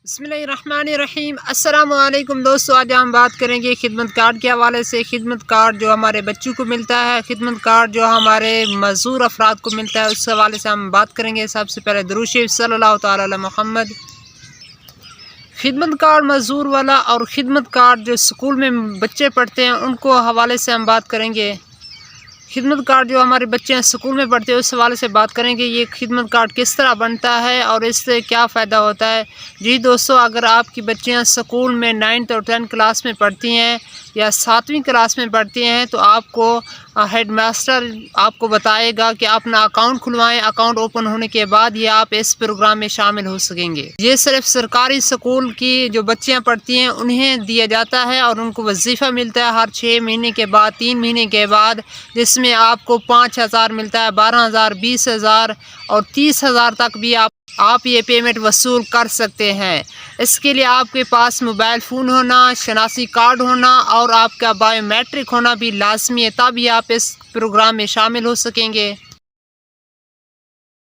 بسم اللہ الرحمن الرحیم۔ السلام علیکم دوستو، آج ہم بات کریں گے خدمت کارڈ کے حوالے سے۔ خدمت کارڈ جو ہمارے بچوں کو ملتا ہے، خدمت کارڈ جو ہمارے معذور افراد کو ملتا ہے، اس حوالے سے ہم بات کریں گے۔ سب سے پہلے درود شریف صلی اللہ تعالی علی محمد۔ خدمت کارڈ معذور والا اور خدمت کارڈ جو اسکول میں بچے پڑھتے ہیں ان کو حوالے سے ہم بات کریں گے۔ خدمت کارڈ جو ہمارے بچے ہیں اسکول میں پڑھتے ہیں اس حوالے سے بات کریں گے، یہ خدمت کارڈ کس طرح بنتا ہے اور اس سے کیا فائدہ ہوتا ہے۔ جی دوستو، اگر آپ کی بچیاں اسکول میں 9th اور 10th کلاس میں پڑھتی ہیں یا 7ویں کلاس میں پڑھتی ہیں تو آپ کو ہیڈ ماسٹر آپ کو بتائے گا کہ اپنا اکاؤنٹ کھلوائیں۔ اکاؤنٹ اوپن ہونے کے بعد یہ آپ اس پروگرام میں شامل ہو سکیں گے۔ یہ صرف سرکاری اسکول کی جو بچیاں پڑھتی ہیں انہیں دیا جاتا ہے اور ان کو وظیفہ ملتا ہے ہر 6 مہینے کے بعد، 3 مہینے کے بعد، جس میں آپ کو 5,000 ملتا ہے، 12,000، 20,000 اور 30,000 تک بھی آپ یہ پیمنٹ وصول کر سکتے ہیں۔ اس کے لیے آپ کے پاس موبائل فون ہونا، شناسی کارڈ ہونا اور آپ کا بایو میٹرک ہونا بھی لازمی ہے، تبھی آپ اس پروگرام میں شامل ہو سکیں گے۔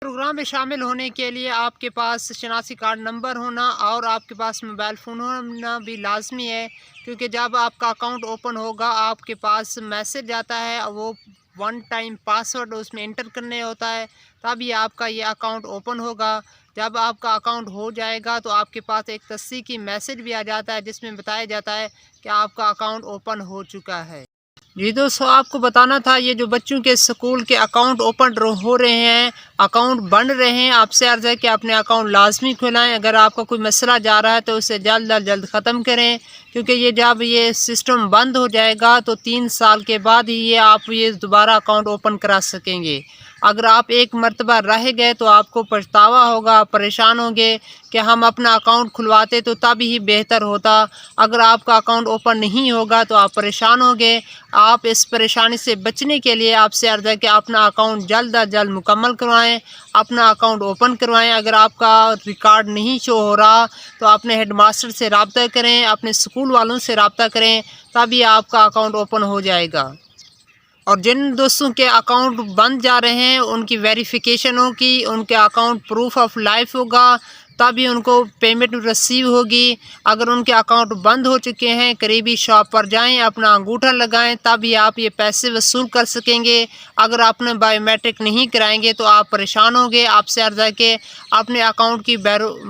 پروگرام میں شامل ہونے کے لیے آپ کے پاس شناسی کارڈ نمبر ہونا اور آپ کے پاس موبائل فون ہونا بھی لازمی ہے، کیونکہ جب آپ کا اکاؤنٹ اوپن ہوگا آپ کے پاس میسج آتا ہے، وہ 1 ٹائم پاسورڈ اس میں انٹر کرنے ہوتا ہے، تبھی آپ کا یہ اکاؤنٹ اوپن ہوگا۔ جب آپ کا اکاؤنٹ ہو جائے گا تو آپ کے پاس ایک تصدیقی میسج بھی آ جاتا ہے جس میں بتایا جاتا ہے کہ آپ کا اکاؤنٹ اوپن ہو چکا ہے۔ جی دوستو، آپ کو بتانا تھا یہ جو بچوں کے اسکول کے اکاؤنٹ اوپن ہو رہے ہیں، اکاؤنٹ بن رہے ہیں، آپ سے عرض ہے کہ اپنے اکاؤنٹ لازمی کھلائیں۔ اگر آپ کا کوئی مسئلہ جا رہا ہے تو اسے جلد از جلد ختم کریں، کیونکہ یہ جب یہ سسٹم بند ہو جائے گا تو 3 سال کے بعد ہی آپ یہ دوبارہ اکاؤنٹ اوپن کرا سکیں گے۔ اگر آپ ایک مرتبہ رہ گئے تو آپ کو پچھتاوا ہوگا، پریشان ہوں گے کہ ہم اپنا اکاؤنٹ کھلواتے تو تب ہی بہتر ہوتا۔ اگر آپ کا اکاؤنٹ اوپن نہیں ہوگا تو آپ پریشان ہوں گے۔ آپ اس پریشانی سے بچنے کے لیے آپ سے عرض ہے کہ اپنا اکاؤنٹ جلد از جلد مکمل کروائیں، اپنا اکاؤنٹ اوپن کروائیں۔ اگر آپ کا ریکارڈ نہیں شو ہو رہا تو اپنے ہیڈ ماسٹر سے رابطہ کریں، اپنے اسکول والوں سے رابطہ کریں، تبھی آپ کا اکاؤنٹ اوپن ہو جائے گا۔ اور جن دوستوں کے اکاؤنٹ بند جا رہے ہیں ان کی ویریفیکیشن ہوگی، ان کے اکاؤنٹ پروف آف لائف ہوگا، تبھی ان کو پیمنٹ ریسیو ہوگی۔ اگر ان کے اکاؤنٹ بند ہو چکے ہیں قریبی شاپ پر جائیں، اپنا انگوٹھا لگائیں، تبھی آپ یہ پیسے وصول کر سکیں گے۔ اگر آپ نے بایو میٹرک نہیں کرائیں گے تو آپ پریشان ہوں گے۔ آپ سے عرض ہے کہ اپنے اکاؤنٹ کی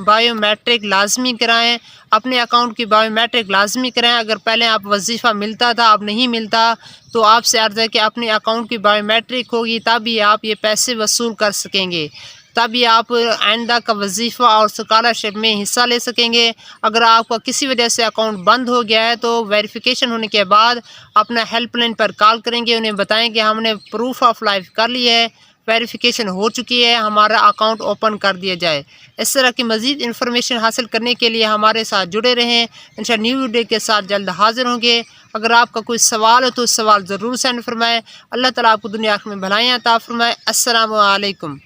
بایو میٹرک لازمی کرائیں، اپنے اکاؤنٹ کی بایو میٹرک لازمی کرائیں۔ اگر پہلے آپ وظیفہ ملتا تھا اب نہیں ملتا تو آپ سے عرض ہے کہ اپنے اکاؤنٹ کی بایو میٹرک ہوگی، تبھی آپ یہ پیسے وصول کر سکیں گے، تبھی آپ آئندہ کا وظیفہ اور اسکالرشپ میں حصہ لے سکیں گے۔ اگر آپ کا کسی وجہ سے اکاؤنٹ بند ہو گیا ہے تو ویریفیکیشن ہونے کے بعد اپنا ہیلپ لائن پر کال کریں گے، انہیں بتائیں کہ ہم نے پروف آف لائف کر لی ہے، ویریفیکیشن ہو چکی ہے، ہمارا اکاؤنٹ اوپن کر دیا جائے۔ اس طرح کی مزید انفارمیشن حاصل کرنے کے لیے ہمارے ساتھ جڑے رہیں۔ انشاءاللہ نیو ویڈیو کے ساتھ جلد حاضر ہوں گے۔ اگر آپ کا کوئی سوال ہو تو سوال ضرور سینڈ فرمائیں۔ اللہ تعالیٰ آپ کو دنیا آخرت میں بھلائیاں عطا فرمائے۔ السلام علیکم۔